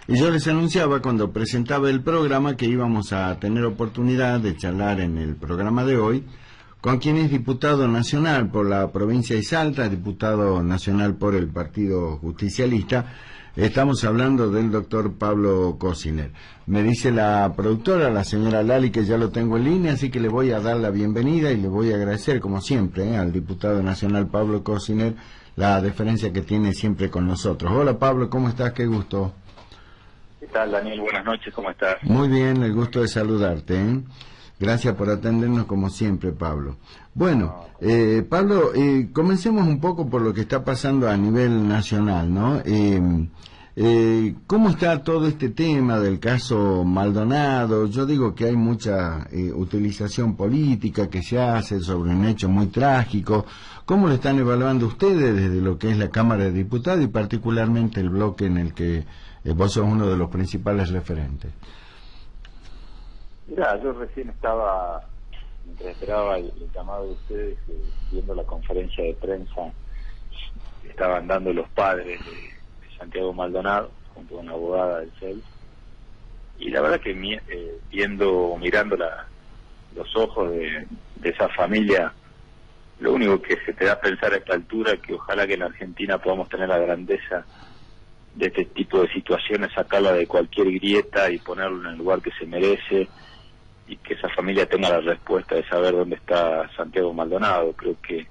Y yo les anunciaba cuando presentaba el programa que íbamos a tener oportunidad de charlar en el programa de hoy con quien es diputado nacional por la provincia de Salta, diputado nacional por el Partido Justicialista. Estamos hablando del doctor Pablo Cosiner. Me dice la productora, la señora Lali, que ya lo tengo en línea, así que le voy a dar la bienvenida y le voy a agradecer, como siempre, al diputado nacional Pablo Cosiner, la deferencia que tiene siempre con nosotros. Hola Pablo, ¿cómo estás? Qué gusto. ¿Qué tal, Daniel? Buenas noches, ¿cómo estás? Muy bien, el gusto de saludarte, ¿eh? Gracias por atendernos como siempre, Pablo. Bueno, Pablo, comencemos un poco por lo que está pasando a nivel nacional, ¿no? ¿Cómo está todo este tema del caso Maldonado? Yo digo que hay mucha utilización política que se hace sobre un hecho muy trágico. ¿Cómo lo están evaluando ustedes desde lo que es la Cámara de Diputados y particularmente el bloque en el que vos sos uno de los principales referentes? Mira, yo recién estaba, mientras esperaba el llamado de ustedes, viendo la conferencia de prensa que estaban dando los padres de Santiago Maldonado, junto con la abogada del CEL, y la verdad que mirando los ojos de esa familia, lo único que se te da a pensar a esta altura es que ojalá que en la Argentina podamos tener la grandeza de este tipo de situaciones, sacarla de cualquier grieta y ponerlo en el lugar que se merece, y que esa familia tenga la respuesta de saber dónde está Santiago Maldonado. Creo que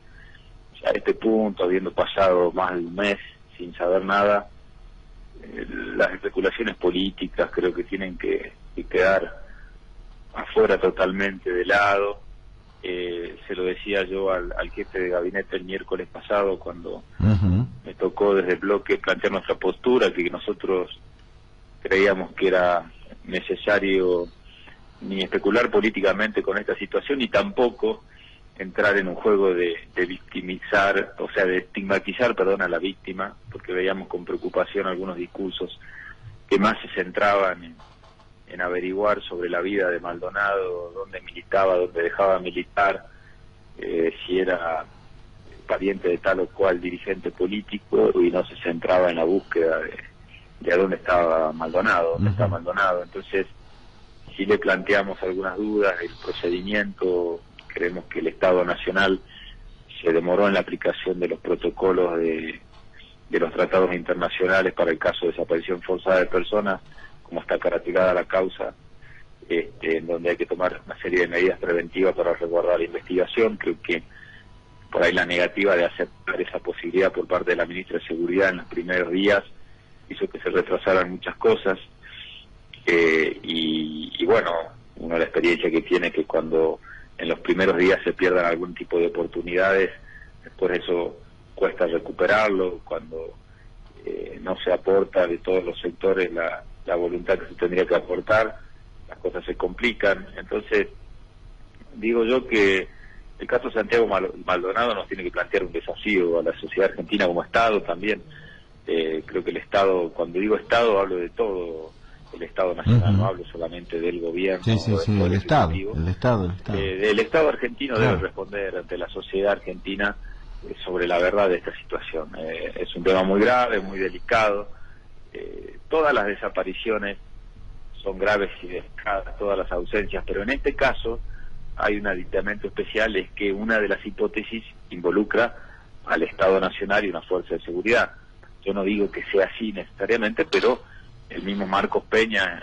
a este punto, habiendo pasado más de un mes sin saber nada, las especulaciones políticas creo que tienen que quedar afuera totalmente de lado. Se lo decía yo al jefe de gabinete el miércoles pasado cuando me tocó desde el bloque plantear nuestra postura, que nosotros creíamos que era necesario ni especular políticamente con esta situación, ni tampoco entrar en un juego de victimizar, o sea, de estigmatizar, a la víctima, porque veíamos con preocupación algunos discursos que más se centraban en averiguar sobre la vida de Maldonado, dónde militaba, dónde dejaba militar, si era pariente de tal o cual dirigente político, y no se centraba en la búsqueda de a dónde estaba Maldonado, dónde está Maldonado. Entonces, si le planteamos algunas dudas del procedimiento, creemos que el Estado Nacional se demoró en la aplicación de los protocolos de los tratados internacionales para el caso de desaparición forzada de personas, como está caracterizada la causa, en donde hay que tomar una serie de medidas preventivas para resguardar la investigación. Creo que por ahí la negativa de aceptar esa posibilidad por parte de la ministra de Seguridad en los primeros días hizo que se retrasaran muchas cosas. Y bueno, uno la experiencia que tiene que cuando en los primeros días se pierdan algún tipo de oportunidades, después eso cuesta recuperarlo. Cuando no se aporta de todos los sectores la voluntad que se tendría que aportar, las cosas se complican. Entonces, digo yo que el caso de Santiago Maldonado nos tiene que plantear un desafío a la sociedad argentina como Estado también. Creo que el Estado, cuando digo Estado, hablo de todo el Estado Nacional, no hablo solamente del gobierno. El Estado. El Estado argentino debe responder ante la sociedad argentina sobre la verdad de esta situación. Es un tema muy grave, muy delicado. Todas las desapariciones son graves y delicadas, todas las ausencias, pero en este caso hay un aditamento especial, es que una de las hipótesis involucra al Estado Nacional y una fuerza de seguridad. Yo no digo que sea así necesariamente, pero el mismo Marcos Peña,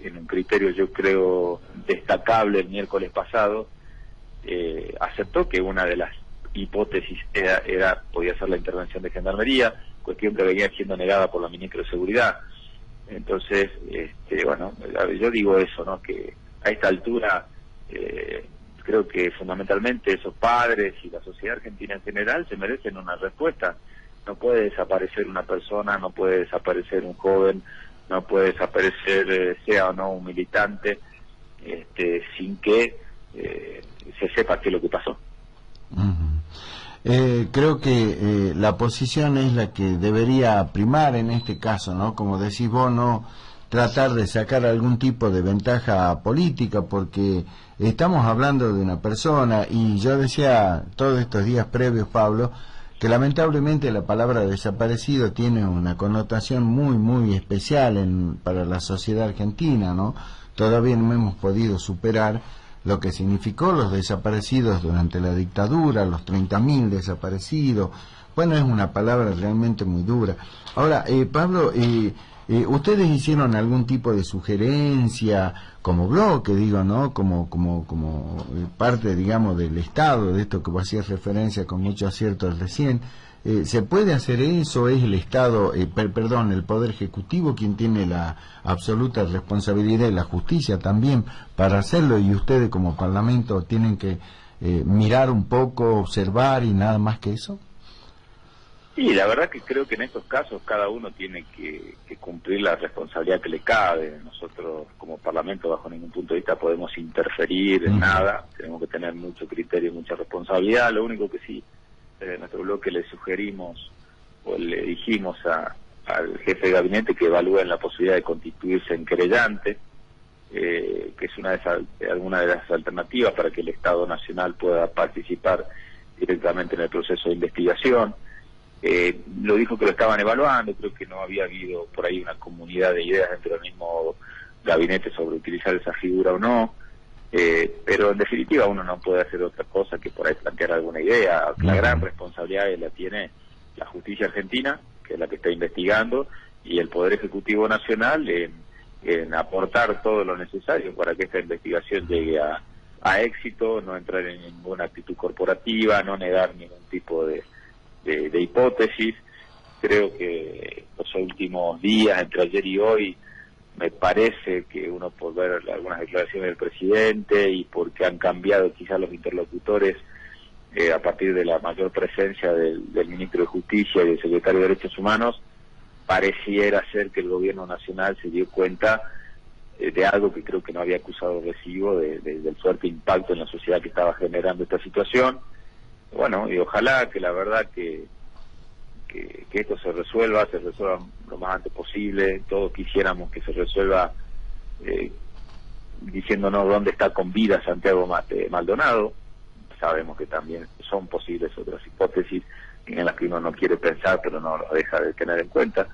en un criterio yo creo destacable el miércoles pasado, aceptó que una de las hipótesis podía ser la intervención de Gendarmería, cuestión que venía siendo negada por la ministra de Seguridad. Entonces, bueno, yo digo eso, ¿no? Que a esta altura creo que fundamentalmente esos padres y la sociedad argentina en general se merecen una respuesta. No puede desaparecer una persona, no puede desaparecer un joven, no puede desaparecer sea o no un militante, sin que se sepa qué es lo que pasó. Creo que la posición es la que debería primar en este caso, ¿no? Como decís vos, no tratar de sacar algún tipo de ventaja política, porque estamos hablando de una persona, y yo decía todos estos días previos, Pablo, que lamentablemente la palabra desaparecido tiene una connotación muy especial para la sociedad argentina, ¿no? Todavía no hemos podido superar lo que significó los desaparecidos durante la dictadura, los 30.000 desaparecidos. Bueno, es una palabra realmente muy dura. Ahora, Pablo, ¿ustedes hicieron algún tipo de sugerencia como bloque, digo, ¿no? Como parte, digamos, del Estado, de esto que vos hacías referencia con mucho acierto recién? ¿Se puede hacer eso? ¿Es el Estado, el Poder Ejecutivo quien tiene la absoluta responsabilidad y la justicia también para hacerlo? Y ustedes como Parlamento tienen que mirar un poco, observar y nada más que eso. Sí, la verdad que creo que en estos casos cada uno tiene que cumplir la responsabilidad que le cabe. Nosotros como Parlamento bajo ningún punto de vista podemos interferir en nada, tenemos que tener mucho criterio y mucha responsabilidad. Lo único que sí, en nuestro bloque le sugerimos o le dijimos al jefe de gabinete que evalúen la posibilidad de constituirse en querellante, que es alguna de las alternativas para que el Estado Nacional pueda participar directamente en el proceso de investigación. Lo dijo que lo estaban evaluando, creo que no había habido por ahí una comunidad de ideas dentro del mismo gabinete sobre utilizar esa figura o no, pero en definitiva uno no puede hacer otra cosa que por ahí plantear alguna idea. La gran responsabilidad la tiene la justicia argentina, que es la que está investigando, y el Poder Ejecutivo Nacional en aportar todo lo necesario para que esta investigación llegue a éxito, no entrar en ninguna actitud corporativa, no negar ningún tipo de hipótesis. Creo que los últimos días, entre ayer y hoy, me parece que uno, por ver algunas declaraciones del presidente y porque han cambiado quizás los interlocutores a partir de la mayor presencia del ministro de Justicia y del secretario de Derechos Humanos, pareciera ser que el gobierno nacional se dio cuenta de algo que creo que no había acusado recibo del fuerte impacto en la sociedad que estaba generando esta situación. Bueno, y ojalá que la verdad que esto se resuelva lo más antes posible. Todos quisiéramos que se resuelva diciéndonos dónde está con vida Santiago Maldonado. Sabemos que también son posibles otras hipótesis en las que uno no quiere pensar, pero no lo deja de tener en cuenta.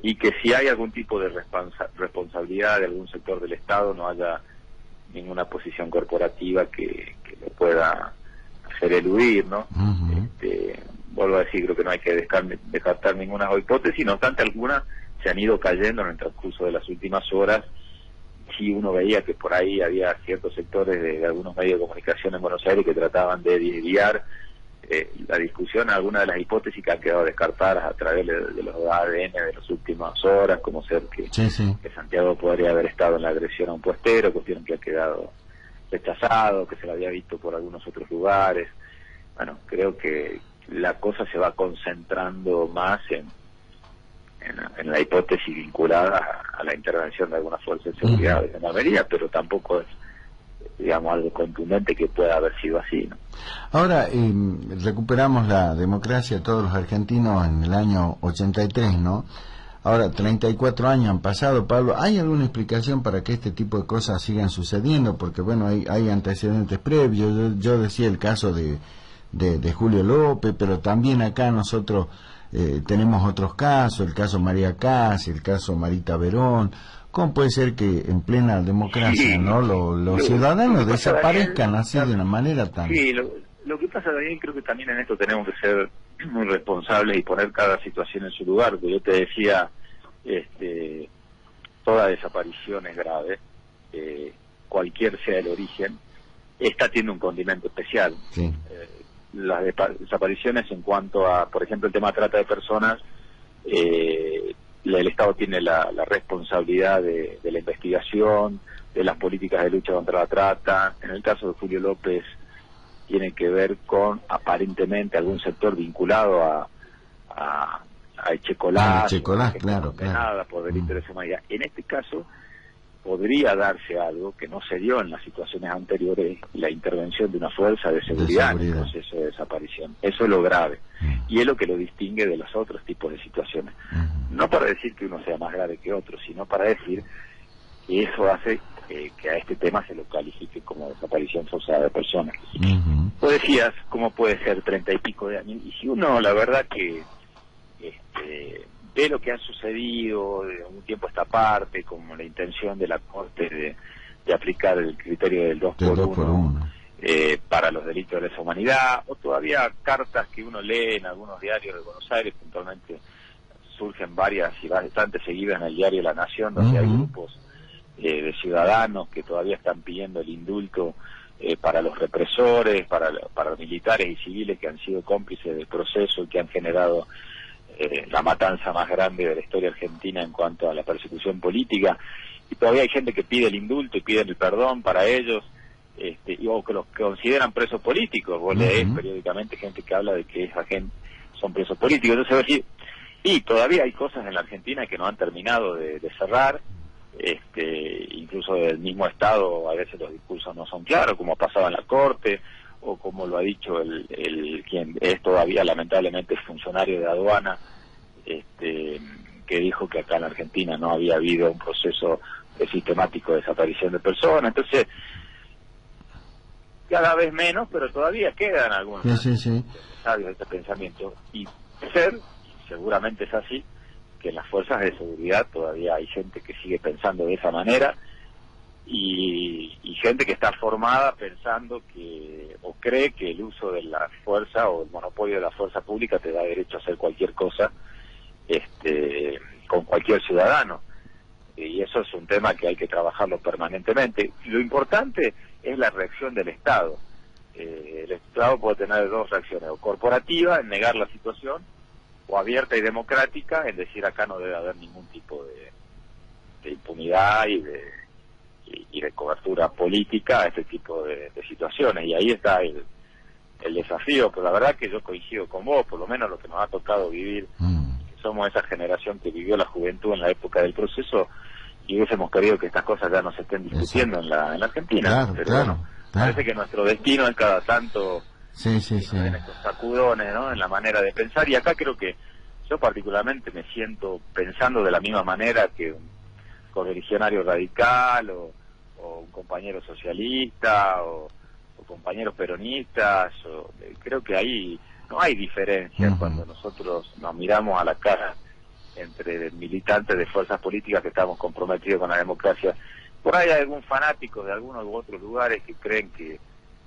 Y que si hay algún tipo de responsabilidad de algún sector del Estado, no haya ninguna posición corporativa que lo pueda hacer eludir, ¿no? Vuelvo a decir, creo que no hay que descartar ninguna hipótesis, no obstante algunas se han ido cayendo en el transcurso de las últimas horas. Sí, uno veía que por ahí había ciertos sectores de algunos medios de comunicación en Buenos Aires que trataban de desviar la discusión a algunas de las hipótesis que han quedado descartadas a través de los ADN de las últimas horas, como ser que Santiago podría haber estado en la agresión a un puestero, cuestión que ha quedado rechazado, que se lo había visto por algunos otros lugares. Bueno, creo que la cosa se va concentrando más en la hipótesis vinculada a la intervención de alguna fuerza de seguridad de Gendarmería, pero tampoco es, digamos, algo contundente que pueda haber sido así, ¿no? Ahora, recuperamos la democracia todos los argentinos en el año 83, ¿no? Ahora, 34 años han pasado, Pablo. ¿Hay alguna explicación para que este tipo de cosas sigan sucediendo? Porque, bueno, hay antecedentes previos. Yo decía el caso de Julio López, pero también acá nosotros tenemos otros casos, el caso María Casi, el caso Marita Verón. ¿Cómo puede ser que en plena democracia no los ciudadanos desaparezcan así de una manera tan... Sí, lo que pasa también, creo que también en esto tenemos que ser muy responsables y poner cada situación en su lugar, porque yo te decía, toda desaparición es grave, cualquier sea el origen, esta tiene un condimento especial. Sí. Las desapariciones en cuanto a, por ejemplo, el tema de trata de personas, el Estado tiene la responsabilidad de la investigación, de las políticas de lucha contra la trata. En el caso de Julio López tiene que ver con aparentemente algún sector vinculado a Echecolás, claro. Por delito de lesa humanidad. En este caso podría darse algo que no se dio en las situaciones anteriores, la intervención de una fuerza de seguridad en el proceso de desaparición. Eso es lo grave y es lo que lo distingue de los otros tipos de situaciones. No para decir que uno sea más grave que otro, sino para decir que eso hace que a este tema se lo califique como desaparición forzada de personas. Ujú. Vos decías, ¿cómo puede ser 30 y pico de años? Y si uno, la verdad que ve lo que ha sucedido de un tiempo a esta parte, como la intención de la Corte de aplicar el criterio del 2 Del por 2 por 1 1. para los delitos de lesa humanidad, o todavía cartas que uno lee en algunos diarios de Buenos Aires, puntualmente surgen varias y bastante seguidas en el diario La Nación, donde hay grupos de ciudadanos que todavía están pidiendo el indulto para los represores, para los militares y civiles que han sido cómplices del proceso y que han generado la matanza más grande de la historia argentina en cuanto a la persecución política. Y todavía hay gente que pide el indulto y piden el perdón para ellos, o que los consideran presos políticos. Vos leés periódicamente gente que habla de que esa gente son presos políticos. Entonces, y todavía hay cosas en la Argentina que no han terminado de cerrar, incluso del mismo Estado a veces los discursos no son claros, como pasaba en la Corte, o como lo ha dicho quien es todavía lamentablemente funcionario de aduana, que dijo que acá en la Argentina no había habido un proceso sistemático de desaparición de personas. Entonces, cada vez menos, pero todavía quedan algunos sabios de este pensamiento. Y seguramente es así, que en las fuerzas de seguridad todavía hay gente que sigue pensando de esa manera, y gente que está formada pensando que, o cree que el uso de la fuerza o el monopolio de la fuerza pública te da derecho a hacer cualquier cosa con cualquier ciudadano. Y eso es un tema que hay que trabajarlo permanentemente. Lo importante es la reacción del Estado. El Estado puede tener dos reacciones: o corporativa, en negar la situación, o abierta y democrática, en decir acá no debe haber ningún tipo de impunidad y de cobertura política a este tipo de situaciones. Y ahí está el desafío. Pero la verdad que yo coincido con vos, por lo menos lo que nos ha tocado vivir, que somos esa generación que vivió la juventud en la época del proceso, y hubiésemos querido que estas cosas ya no se estén discutiendo en la Argentina. Claro, pero claro, bueno, parece que nuestro destino es cada tanto en estos sacudones, ¿no?, en la manera de pensar. Y acá creo que yo particularmente me siento pensando de la misma manera que un correligionario radical o un compañero socialista o compañeros peronistas. Creo que ahí no hay diferencias cuando nosotros nos miramos a la cara entre militantes de fuerzas políticas que estamos comprometidos con la democracia. Por ahí hay algún fanático de algunos u otros lugares que creen que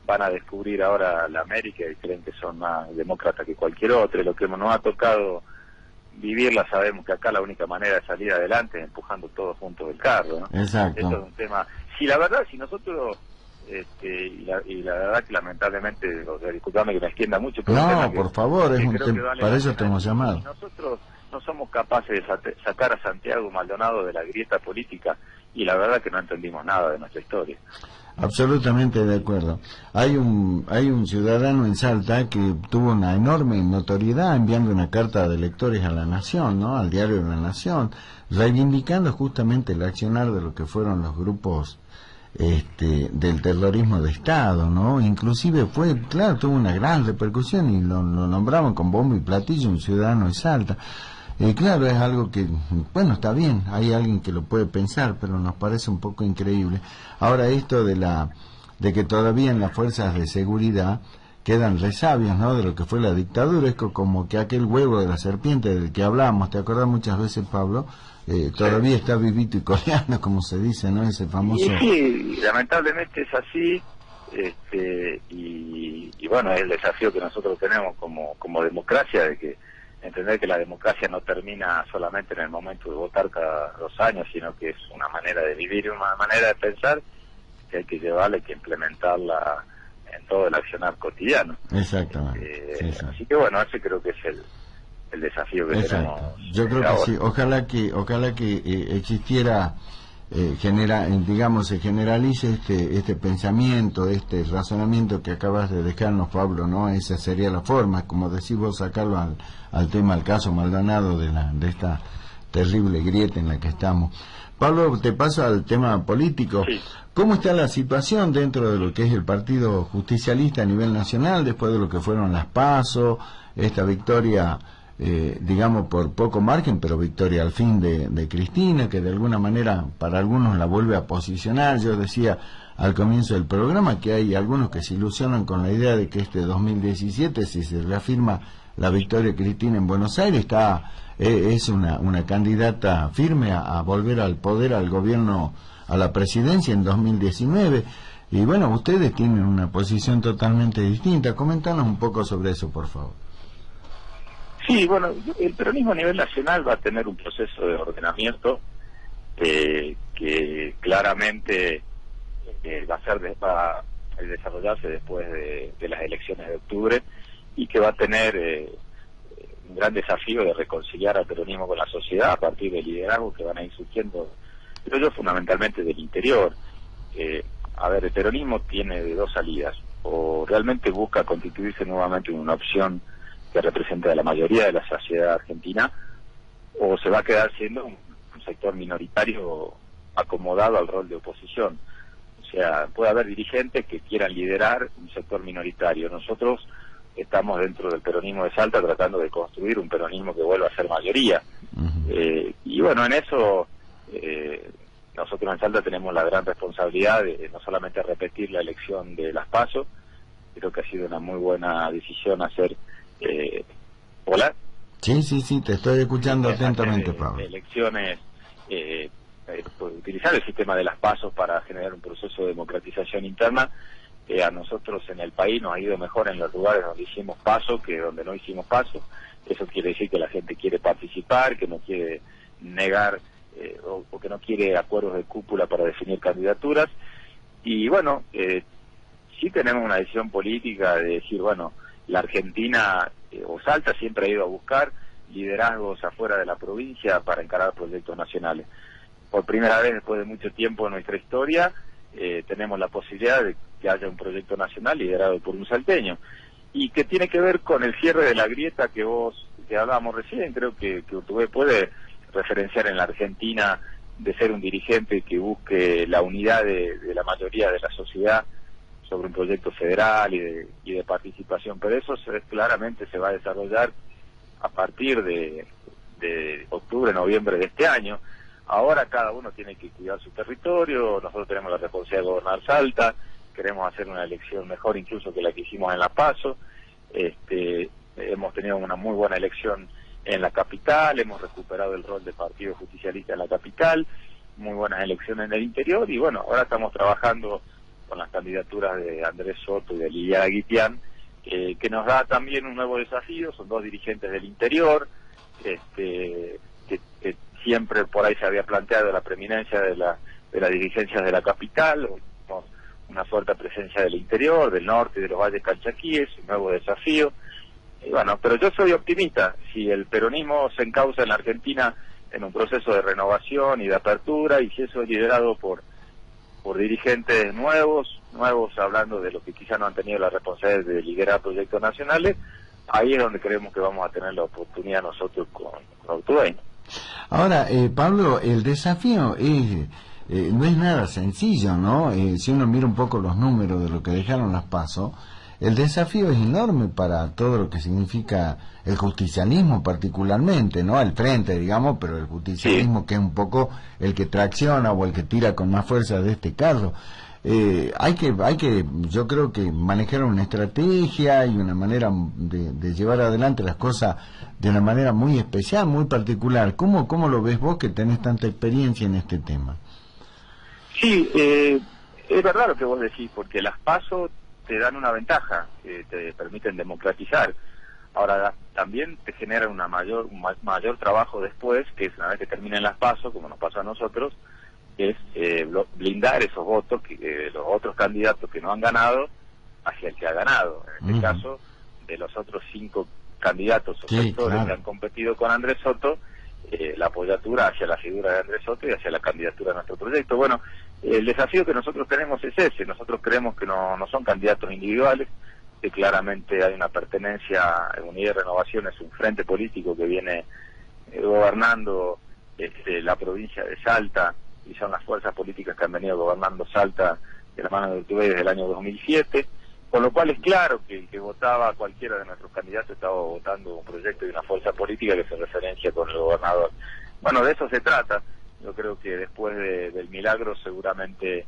van a descubrir ahora la América y creen que son más demócratas que cualquier otro. Lo que nos ha tocado vivirla, sabemos que acá la única manera de salir adelante es empujando todos juntos el carro, ¿no? Exacto. Esto es un tema. Si la verdad, si nosotros y la verdad que lamentablemente, disculpame que me extienda mucho, pero no, por favor, es un tema, para eso te hemos llamado. Si nosotros no somos capaces de sacar a Santiago Maldonado de la grieta política, y la verdad que no entendimos nada de nuestra historia. Absolutamente de acuerdo. Hay un ciudadano en Salta que tuvo una enorme notoriedad enviando una carta de lectores a La Nación, ¿no?, al diario de La Nación, reivindicando justamente el accionar de lo que fueron los grupos del terrorismo de Estado, ¿no? Inclusive tuvo una gran repercusión y lo nombraban con bombo y platillo un ciudadano de Salta. Claro, es algo que, bueno, está bien, hay alguien que lo puede pensar, pero nos parece un poco increíble. Ahora, esto de que todavía en las fuerzas de seguridad quedan resabios, ¿no?, de lo que fue la dictadura, es como que aquel huevo de la serpiente del que hablamos, ¿te acordás muchas veces, Pablo? Todavía está vivito y coleando, como se dice, ¿no?, ese famoso... Sí, lamentablemente es así, y bueno, es el desafío que nosotros tenemos como democracia, de que entender que la democracia no termina solamente en el momento de votar cada 2 años, sino que es una manera de vivir, una manera de pensar que hay que llevarla, hay que implementarla en todo el accionar cotidiano. Exactamente. Así que bueno, ese creo que es el desafío que tenemos. Yo creo que sí, ojalá que existiera, se generalice este pensamiento, este razonamiento que acabas de dejarnos, Pablo, ¿no? Esa sería la forma, como decís vos, sacarlo al caso Maldonado de esta terrible grieta en la que estamos. Pablo, te paso al tema político. Sí. ¿Cómo está la situación dentro de lo que es el Partido Justicialista a nivel nacional, después de lo que fueron las PASO, esta victoria digamos por poco margen, pero victoria al fin de Cristina, que de alguna manera para algunos la vuelve a posicionar. Yo decía al comienzo del programa que hay algunos que se ilusionan con la idea de que este 2017, si se reafirma la victoria de Cristina en Buenos Aires, es una candidata firme a volver al poder, al gobierno, a la presidencia en 2019. Y bueno, ustedes tienen una posición totalmente distinta. Coméntanos un poco sobre eso, por favor. Sí, bueno, el peronismo a nivel nacional va a tener un proceso de ordenamiento que claramente va a desarrollarse después de las elecciones de octubre, y que va a tener un gran desafío de reconciliar al peronismo con la sociedad a partir de liderazgos que van a ir surgiendo, pero yo fundamentalmente del interior. A ver, el peronismo tiene de dos salidas: o realmente busca constituirse nuevamente en una opción que representa a la mayoría de la sociedad argentina, o se va a quedar siendo un sector minoritario acomodado al rol de oposición. O sea, puede haber dirigentes que quieran liderar un sector minoritario. Nosotros estamos dentro del peronismo de Salta tratando de construir un peronismo que vuelva a ser mayoría. Y bueno, en eso nosotros en Salta tenemos la gran responsabilidad de no solamente repetir la elección de las PASO. Creo que ha sido una muy buena decisión hacer... ¿Hola? Sí, te estoy escuchando atentamente, Pablo. Elecciones, utilizar el sistema de las PASO para generar un proceso de democratización interna. A nosotros en el país nos ha ido mejor en los lugares donde hicimos PASO que donde no hicimos PASO. Eso quiere decir que la gente quiere participar, que no quiere negar o que no quiere acuerdos de cúpula para definir candidaturas. Y bueno, sí tenemos una decisión política de decir, bueno, la Argentina o Salta siempre ha ido a buscar liderazgos afuera de la provincia para encarar proyectos nacionales. Por primera vez después de mucho tiempo en nuestra historia tenemos la posibilidad de que haya un proyecto nacional liderado por un salteño, y que tiene que ver con el cierre de la grieta que hablábamos recién. Creo que Urtubey puede referenciar en la Argentina de ser un dirigente que busque la unidad de la mayoría de la sociedad sobre un proyecto federal y de participación, pero eso claramente se va a desarrollar a partir de octubre, noviembre de este año. Ahora cada uno tiene que cuidar su territorio. Nosotros tenemos la responsabilidad de gobernar Salta, queremos hacer una elección mejor incluso que la que hicimos en La Paso. Hemos tenido una muy buena elección en la capital, hemos recuperado el rol de partido justicialista en la capital, muy buenas elecciones en el interior, y bueno, ahora estamos trabajando con las candidaturas de Andrés Soto y de Liliana Guitián, que nos da también un nuevo desafío. Son dos dirigentes del interior, que siempre por ahí se había planteado la preeminencia de las dirigencias de la capital. Hoy tenemos una fuerte presencia del interior, del norte y de los valles calchaquíes, un nuevo desafío. Y bueno, pero yo soy optimista. Si el peronismo se encauza en la Argentina en un proceso de renovación y de apertura, y si eso es liderado por dirigentes nuevos hablando de los que quizás no han tenido la responsabilidad de liderar proyectos nacionales, ahí es donde creemos que vamos a tener la oportunidad nosotros con Urtubey. Ahora, Pablo, el desafío no es nada sencillo, ¿no? Si uno mira un poco los números de lo que dejaron las PASO, el desafío es enorme para todo lo que significa el justicialismo particularmente, ¿no? El frente, digamos, pero el justicialismo, sí, que es un poco el que tracciona o el que tira con más fuerza de este carro. Hay que, yo creo que manejar una estrategia y una manera de llevar adelante las cosas de una manera muy especial, muy particular. ¿Cómo lo ves vos, que tenés tanta experiencia en este tema? Sí, es verdad lo que vos decís, porque las PASO te dan una ventaja, te permiten democratizar. Ahora también te generan un mayor trabajo después, que es una vez que terminen las PASO, como nos pasa a nosotros, es blindar esos votos que los otros candidatos que no han ganado hacia el que ha ganado. En este caso, de los otros 5 candidatos o sectores que han competido con Andrés Soto, la apoyatura hacia la figura de Andrés Soto y hacia la candidatura de nuestro proyecto. Bueno, el desafío que nosotros tenemos es ese. Nosotros creemos que no son candidatos individuales, que claramente hay una pertenencia. Unidad y Renovación es un frente político que viene gobernando la provincia de Salta, y son las fuerzas políticas que han venido gobernando Salta de la mano de Urtubey desde el año 2007. Con lo cual es claro que el que votaba a cualquiera de nuestros candidatos estaba votando un proyecto y una fuerza política que se referencia con el gobernador. Bueno, de eso se trata. Yo creo que después del milagro seguramente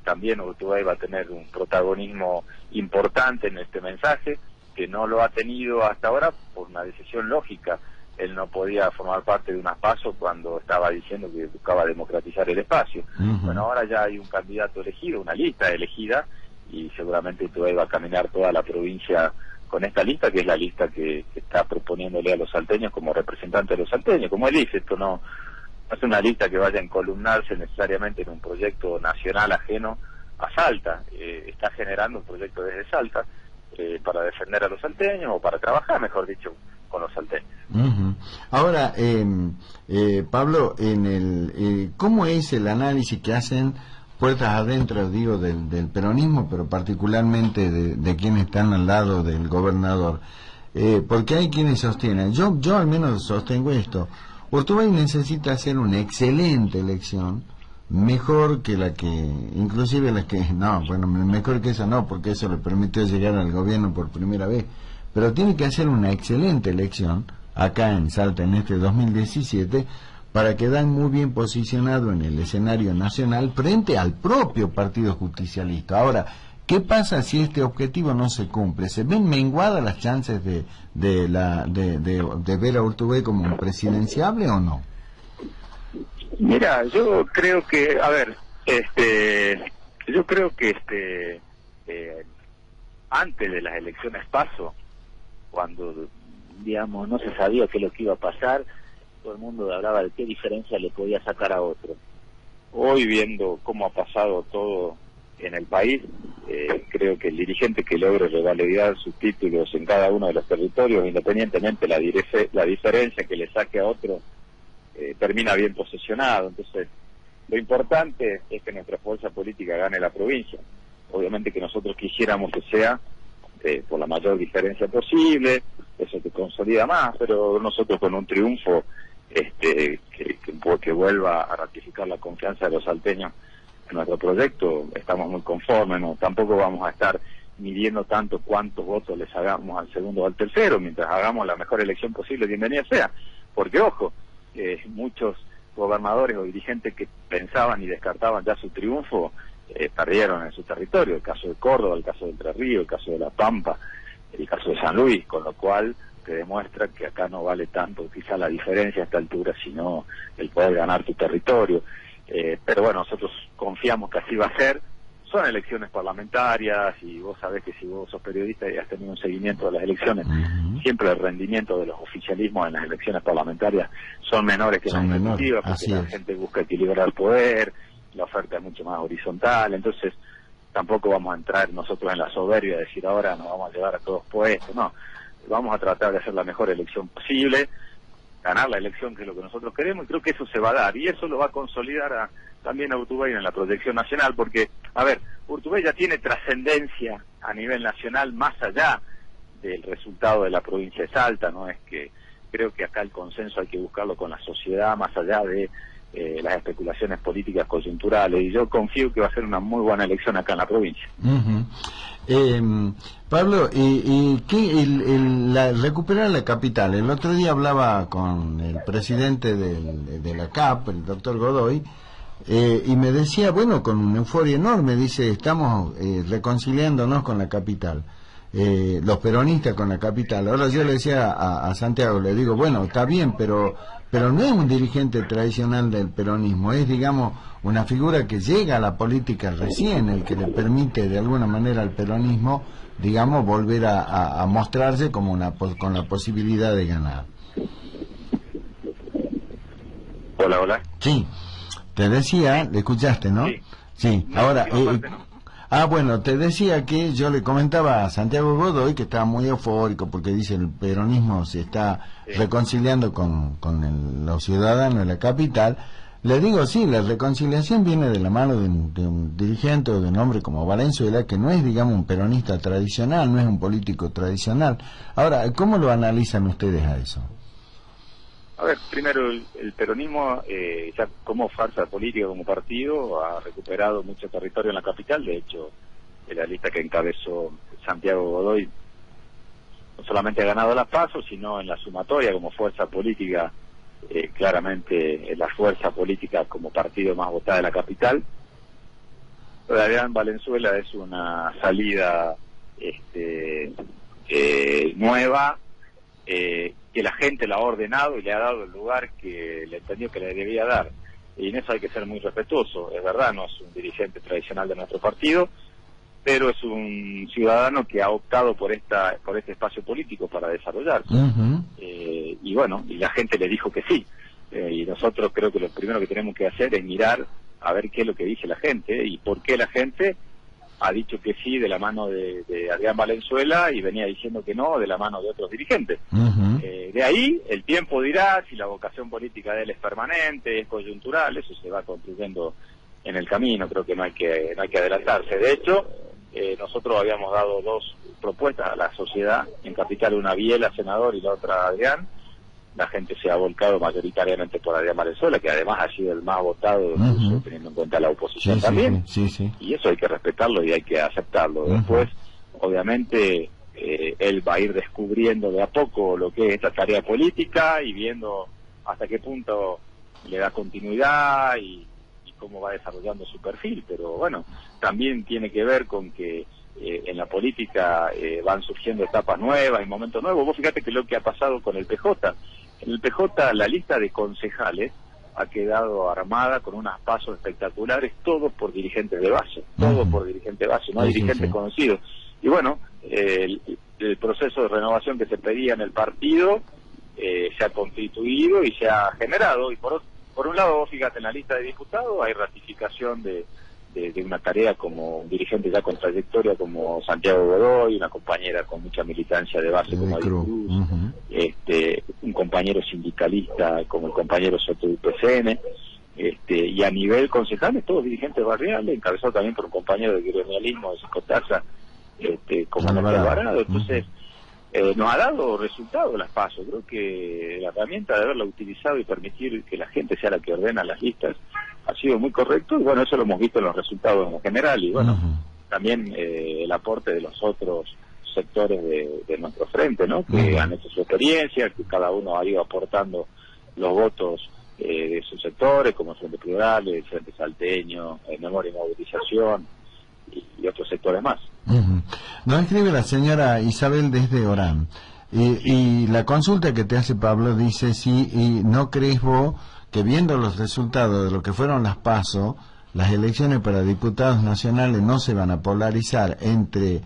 también Urtubey va a tener un protagonismo importante en este mensaje, que no lo ha tenido hasta ahora por una decisión lógica. Él no podía formar parte de unas PASO cuando estaba diciendo que buscaba democratizar el espacio. Bueno, ahora ya hay un candidato elegido, una lista elegida, y seguramente Urtubey va a caminar toda la provincia con esta lista, que es la lista que está proponiéndole a los salteños como representante de los salteños. Como él dice, esto no es una lista que vaya a encolumnarse necesariamente en un proyecto nacional ajeno a Salta. Está generando un proyecto desde Salta para defender a los salteños, o para trabajar, mejor dicho, con los salteños. Ahora, Pablo, ¿cómo es el análisis que hacen puertas adentro, digo, del peronismo, pero particularmente de quienes están al lado del gobernador? Porque hay quienes sostienen, yo al menos sostengo esto: Urtubey necesita hacer una excelente elección, mejor que la que, inclusive la que, no, bueno, mejor que esa no, porque eso le permitió llegar al gobierno por primera vez, pero tiene que hacer una excelente elección acá en Salta en este 2017 para quedar muy bien posicionado en el escenario nacional frente al propio Partido Justicialista. Ahora, ¿qué pasa si este objetivo no se cumple? ¿Se ven menguadas las chances de ver a Urtubey como un presidenciable o no? Mira, yo creo que, antes de las elecciones PASO, cuando, digamos, no se sabía qué es lo que iba a pasar, todo el mundo hablaba de qué diferencia le podía sacar a otro. Hoy, viendo cómo ha pasado todo en el país, creo que el dirigente que logre revalidar sus títulos en cada uno de los territorios, independientemente la diferencia que le saque a otro, termina bien posicionado. Entonces, lo importante es que nuestra fuerza política gane la provincia. Obviamente que nosotros quisiéramos que sea por la mayor diferencia posible, eso te consolida más, pero nosotros con un triunfo que vuelva a ratificar la confianza de los salteños en nuestro proyecto, estamos muy conformes. No, tampoco vamos a estar midiendo tanto cuántos votos les hagamos al segundo o al tercero. Mientras hagamos la mejor elección posible, bienvenida sea, porque ojo, muchos gobernadores o dirigentes que pensaban y descartaban ya su triunfo, perdieron en su territorio: el caso de Córdoba, el caso de Entre Ríos, el caso de La Pampa, el caso de San Luis, con lo cual te demuestra que acá no vale tanto quizá la diferencia a esta altura, sino el poder ganar tu territorio. Pero bueno, nosotros confiamos que así va a ser. Son elecciones parlamentarias, y vos sabés que si vos sos periodista y has tenido un seguimiento de las elecciones, siempre el rendimiento de los oficialismos en las elecciones parlamentarias son menores que en las ejecutivas, porque la gente busca equilibrar el poder, la oferta es mucho más horizontal. Entonces tampoco vamos a entrar nosotros en la soberbia de decir ahora nos vamos a llevar a todos puestos. No, vamos a tratar de hacer la mejor elección posible, ganar la elección, que es lo que nosotros queremos, y creo que eso se va a dar, y eso lo va a consolidar también a Urtubey en la proyección nacional, porque, a ver, Urtubey ya tiene trascendencia a nivel nacional más allá del resultado de la provincia de Salta. No es que, creo que acá el consenso hay que buscarlo con la sociedad, más allá de las especulaciones políticas coyunturales, y yo confío que va a ser una muy buena elección acá en la provincia. Pablo, recuperar la capital. El otro día hablaba con el presidente de la CAP, el doctor Godoy, y me decía, bueno, con una euforia enorme, dice, estamos reconciliándonos con la capital, los peronistas con la capital. Ahora yo le decía a Santiago, le digo, bueno, está bien, pero no es un dirigente tradicional del peronismo, es, digamos, una figura que llega a la política recién, el que le permite de alguna manera al peronismo, digamos, volver a mostrarse como con la posibilidad de ganar. Hola. Sí, te decía, le escuchaste, ¿no? Sí. No, ahora, no. Bueno, te decía que yo le comentaba a Santiago Godoy que estaba muy eufórico porque dice el peronismo se está reconciliando con los ciudadanos de la capital. Le digo, sí, la reconciliación viene de la mano de un dirigente o de un hombre como Valenzuela, que no es, digamos, un peronista tradicional, no es un político tradicional. Ahora, ¿cómo lo analizan ustedes a eso? A ver, primero, el peronismo, ya como fuerza política, como partido, ha recuperado mucho territorio en la capital. De hecho, la lista que encabezó Santiago Godoy, no solamente ha ganado las PASO, sino en la sumatoria como fuerza política, claramente la fuerza política como partido más votada de la capital. Lo de Adrián Valenzuela es una salida nueva, que la gente la ha ordenado y le ha dado el lugar que le entendió que le debía dar. Y en eso hay que ser muy respetuoso. Es verdad, no es un dirigente tradicional de nuestro partido, pero es un ciudadano que ha optado por este espacio político para desarrollarse. Y bueno, y la gente le dijo que sí. Y nosotros creo que lo primero que tenemos que hacer es mirar a ver qué es lo que dice la gente y por qué la gente ha dicho que sí de la mano de Adrián Valenzuela y venía diciendo que no de la mano de otros dirigentes. De ahí el tiempo dirá si la vocación política de él es permanente, es coyuntural, eso se va construyendo en el camino, creo que no hay que adelantarse. De hecho, nosotros habíamos dado 2 propuestas a la sociedad, en Capital una Biela, senador, y la otra Adrián. La gente se ha volcado mayoritariamente por Adrián Valenzuela, que además ha sido el más votado, incluso teniendo en cuenta la oposición también. Y eso hay que respetarlo y hay que aceptarlo. Después, obviamente, él va a ir descubriendo de a poco lo que es esta tarea política y viendo hasta qué punto le da continuidad y cómo va desarrollando su perfil. Pero bueno, también tiene que ver con que en la política van surgiendo etapas nuevas y momentos nuevos. Vos fíjate que lo que ha pasado con el PJ. En el PJ la lista de concejales ha quedado armada con unas pasos espectaculares, todos por dirigentes de base, todos por dirigentes de base, no hay dirigentes conocidos. Y bueno, el proceso de renovación que se pedía en el partido se ha constituido y se ha generado. Y por un lado, vos fíjate, en la lista de diputados hay ratificación de una tarea como un dirigente ya con trayectoria como Santiago Godoy, una compañera con mucha militancia de base como Adi Cruz, un compañero sindicalista como el compañero Soto del PCN, y a nivel concejales todos dirigentes barriales, encabezado también por un compañero de gremialismo de Cicotaza, como Néstor Alvarado. Entonces, nos ha dado resultados las PASO. Creo que la herramienta de haberla utilizado y permitir que la gente sea la que ordena las listas ha sido muy correcto, y bueno, eso lo hemos visto en los resultados en general, y bueno, también el aporte de los otros sectores de nuestro frente, ¿no? Que han hecho su experiencia, que cada uno ha ido aportando los votos de sus sectores, como el Frente Plural, el Frente Salteño, Memoria y Movilización, y otros sectores más. Nos escribe la señora Isabel desde Orán, y la consulta que te hace Pablo dice si no crees vos que viendo los resultados de lo que fueron las PASO, las elecciones para diputados nacionales no se van a polarizar entre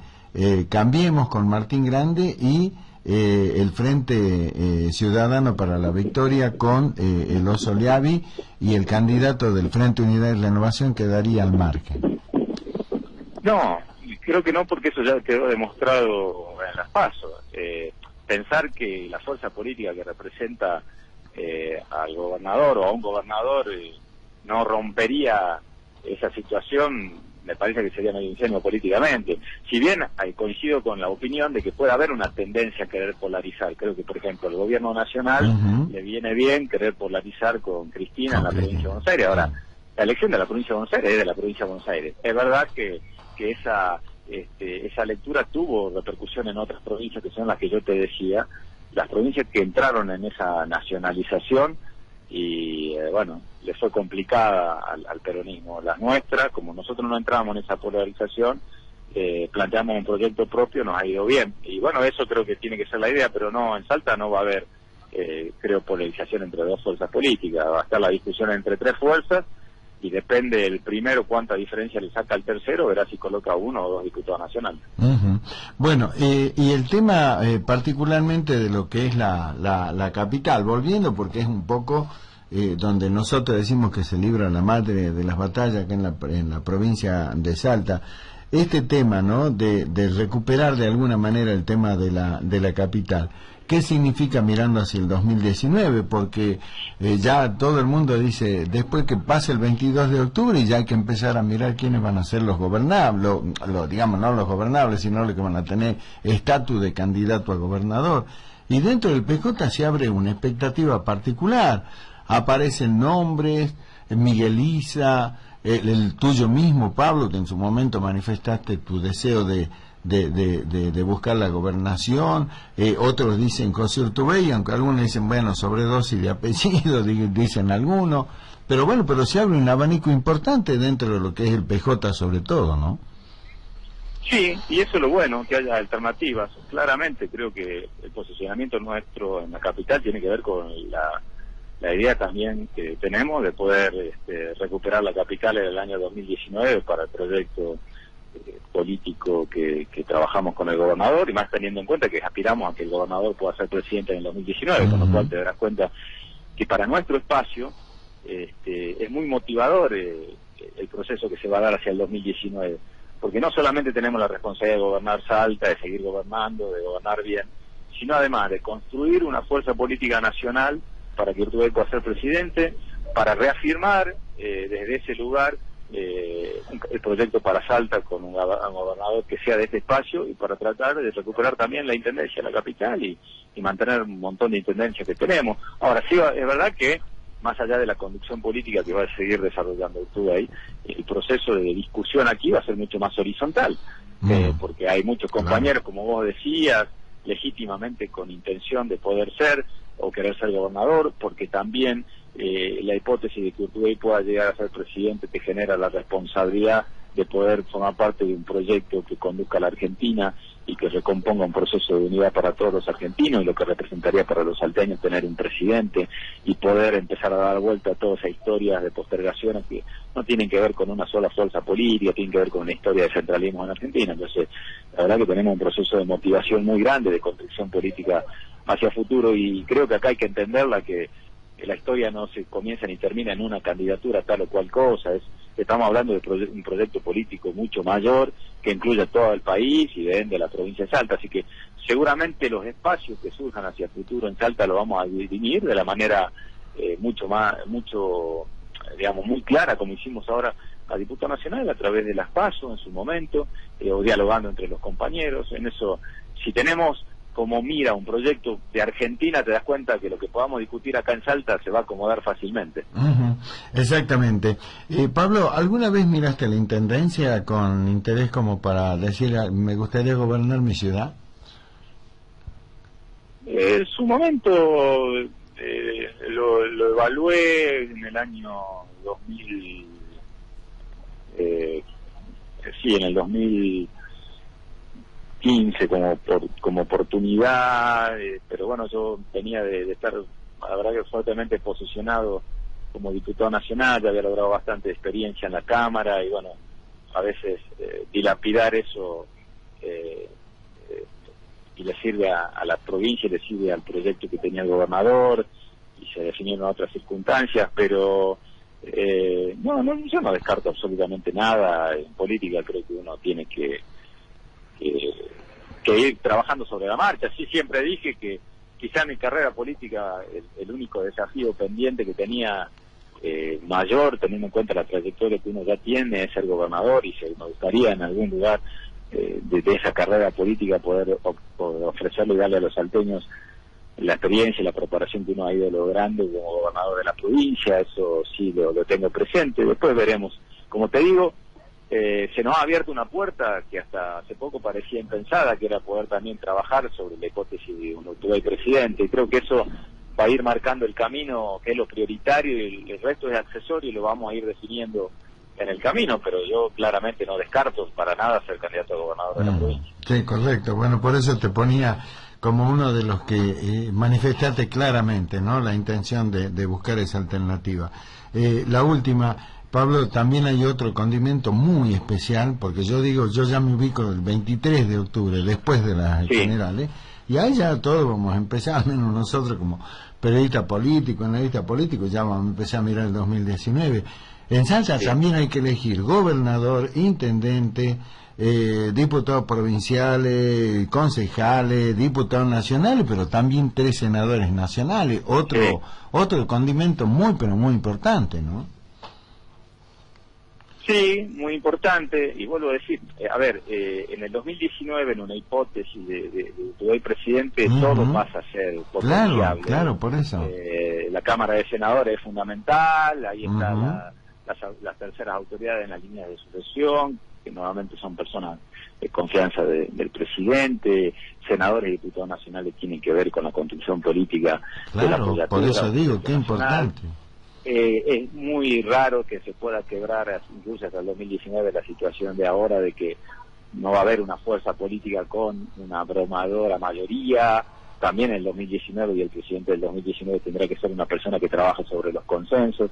Cambiemos con Martín Grande y el Frente Ciudadano para la Victoria con el Oso Liavi, y el candidato del Frente Unidad y Renovación quedaría al margen. No, creo que no, porque eso ya quedó demostrado en las PASO. Pensar que la fuerza política que representa al gobernador o a un gobernador no rompería esa situación, me parece que sería medio ingenuo políticamente. Si bien coincido con la opinión de que puede haber una tendencia a querer polarizar, creo que por ejemplo el gobierno nacional le viene bien querer polarizar con Cristina en la provincia de Buenos Aires. Ahora, la elección de la provincia de Buenos Aires es de la provincia de Buenos Aires. Es verdad que esa lectura tuvo repercusión en otras provincias, que son las que yo te decía, las provincias que entraron en esa nacionalización, y bueno, le fue complicada al peronismo. Las nuestras, como nosotros no entramos en esa polarización, planteamos un proyecto propio, nos ha ido bien, y bueno, eso creo que tiene que ser la idea, pero no, en Salta no va a haber, creo, polarización entre 2 fuerzas políticas, va a estar la discusión entre 3 fuerzas, y depende el primero cuánta diferencia le saca al tercero, verá si coloca 1 o 2 diputados nacionales. Bueno, y el tema particularmente de lo que es la capital, volviendo, porque es un poco donde nosotros decimos que se libra la madre de las batallas acá en la provincia de Salta, este tema, ¿no?, de recuperar de alguna manera el tema de la capital. ¿Qué significa mirando hacia el 2019? Porque ya todo el mundo dice, después que pase el 22 de octubre, ya hay que empezar a mirar quiénes van a ser los gobernables, digamos, no los gobernables, sino los que van a tener estatus de candidato a gobernador. Y dentro del PJ se abre una expectativa particular. Aparecen nombres, Miguel Isa, el tuyo mismo, Pablo, que en su momento manifestaste tu deseo de buscar la gobernación, otros dicen José Urtubey, aunque algunos dicen, bueno, sobredosis de apellido, dicen algunos, pero bueno, pero se abre un abanico importante dentro de lo que es el PJ sobre todo, ¿no? Sí, y eso es lo bueno, que haya alternativas. Claramente creo que el posicionamiento nuestro en la capital tiene que ver con la idea también que tenemos de poder recuperar la capital en el año 2019 para el proyecto político que trabajamos con el gobernador, y más teniendo en cuenta que aspiramos a que el gobernador pueda ser presidente en el 2019, con lo cual te darás cuenta que para nuestro espacio es muy motivador el proceso que se va a dar hacia el 2019, porque no solamente tenemos la responsabilidad de gobernar Salta, de seguir gobernando, de gobernar bien, sino además de construir una fuerza política nacional para que Urtubey pueda ser presidente, para reafirmar desde ese lugar el proyecto para Salta con un gobernador que sea de este espacio, y para tratar de recuperar también la intendencia de la capital y mantener un montón de intendencias que tenemos. Ahora sí, es verdad que más allá de la conducción política que va a seguir desarrollando Urtubey, el proceso de discusión aquí va a ser mucho más horizontal, porque hay muchos compañeros, como vos decías, legítimamente con intención de poder ser o querer ser gobernador, porque también la hipótesis de que Urtubey pueda llegar a ser presidente te genera la responsabilidad de poder formar parte de un proyecto que conduzca a la Argentina y que recomponga un proceso de unidad para todos los argentinos, y lo que representaría para los salteños tener un presidente y poder empezar a dar vuelta a todas esas historias de postergaciones que no tienen que ver con una sola fuerza política, tienen que ver con una historia de centralismo en Argentina. Entonces, la verdad que tenemos un proceso de motivación muy grande, de construcción política hacia futuro, y creo que acá hay que entenderla, que la historia no se comienza ni termina en una candidatura tal o cual cosa. Estamos hablando de un proyecto político mucho mayor que incluye a todo el país y de la provincia de Salta, así que seguramente los espacios que surjan hacia el futuro en Salta lo vamos a definir de la manera digamos, muy clara, como hicimos ahora a diputado nacional a través de las PASO en su momento, o dialogando entre los compañeros. En eso, si tenemos como mira un proyecto de Argentina, te das cuenta que lo que podamos discutir acá en Salta se va a acomodar fácilmente. Exactamente. Pablo, ¿alguna vez miraste la intendencia con interés como para decir, me gustaría gobernar mi ciudad? En su momento lo evalué en el año 2000, en el 2015 como oportunidad, pero bueno, yo venía de estar, la verdad, que fuertemente posicionado como diputado nacional, ya había logrado bastante experiencia en la Cámara, y bueno, a veces dilapidar eso y le sirve a la provincia, le sirve al proyecto que tenía el gobernador, y se definieron otras circunstancias, pero yo no descarto absolutamente nada en política. Creo que uno tiene que ir trabajando sobre la marcha. Sí, siempre dije que quizá en mi carrera política el único desafío pendiente que tenía mayor, teniendo en cuenta la trayectoria que uno ya tiene, es ser gobernador, y me gustaría en algún lugar de esa carrera política poder ofrecerle y darle a los salteños la experiencia y la preparación que uno ha ido logrando como gobernador de la provincia. Eso sí lo tengo presente. Después veremos. Como te digo, se nos ha abierto una puerta que hasta hace poco parecía impensada, que era poder también trabajar sobre la hipótesis de un Urtubey presidente, y creo que eso va a ir marcando el camino, que es lo prioritario, y el resto es accesorio, y lo vamos a ir definiendo en el camino, pero yo claramente no descarto para nada ser candidato a gobernador de la provincia. Sí, correcto. Bueno, por eso te ponía como uno de los que manifestaste claramente, ¿no?, la intención de buscar esa alternativa. La última, Pablo, también hay otro condimento muy especial, porque yo ya me ubico el 23 de octubre, después de las generales, y ahí ya todos vamos a empezar, al menos nosotros como periodistas políticos, analistas políticos, ya vamos a empezar a mirar el 2019. En Salta también hay que elegir gobernador, intendente, diputados provinciales, concejales, diputados nacionales, pero también 3 senadores nacionales, otro condimento muy, pero muy importante, ¿no? Sí, muy importante, y vuelvo a decir, en el 2019, en una hipótesis de Uruguay presidente, todo pasa a ser potenciable. Claro, por eso. La Cámara de Senadores es fundamental, ahí están las terceras autoridades en la línea de sucesión, que normalmente son personas de confianza del presidente, senadores y diputados nacionales tienen que ver con la construcción política de la apoyatura. Por eso digo, qué importante. Es muy raro que se pueda quebrar, incluso hasta el 2019, la situación de ahora de que no va a haber una fuerza política con una abrumadora mayoría. También en el 2019, y el presidente del 2019 tendrá que ser una persona que trabaje sobre los consensos.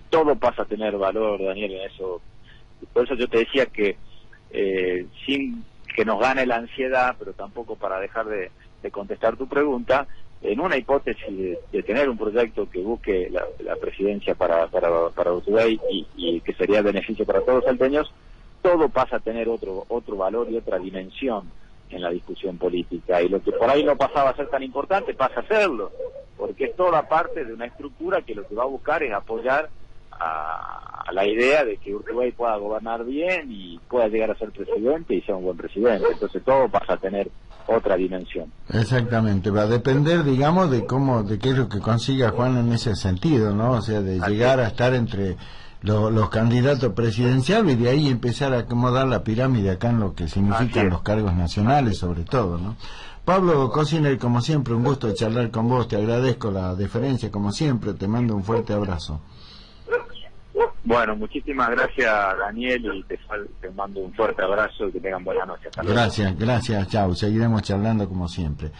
Todo pasa a tener valor, Daniel, en eso. Por eso yo te decía que sin que nos gane la ansiedad, pero tampoco para dejar de contestar tu pregunta, en una hipótesis de tener un proyecto que busque la presidencia para Uruguay y que sería beneficio para todos los salteños, todo pasa a tener otro valor y otra dimensión en la discusión política, y lo que por ahí no pasaba a ser tan importante pasa a serlo, porque es toda parte de una estructura que lo que va a buscar es apoyar a la idea de que Uruguay pueda gobernar bien y pueda llegar a ser presidente y sea un buen presidente. Entonces todo pasa a tener otra dimensión. Exactamente, va a depender, digamos, de qué es lo que consiga Juan en ese sentido, ¿no? O sea, de llegar a estar entre los candidatos presidenciales y de ahí empezar a acomodar la pirámide acá en lo que significan los cargos nacionales, sobre todo, ¿no? Pablo Cociner, como siempre, un gusto charlar con vos, te agradezco la deferencia, como siempre, te mando un fuerte abrazo. Bueno, muchísimas gracias, Daniel, y te mando un fuerte abrazo y que tengan buena noche. Gracias, chao, seguiremos charlando como siempre.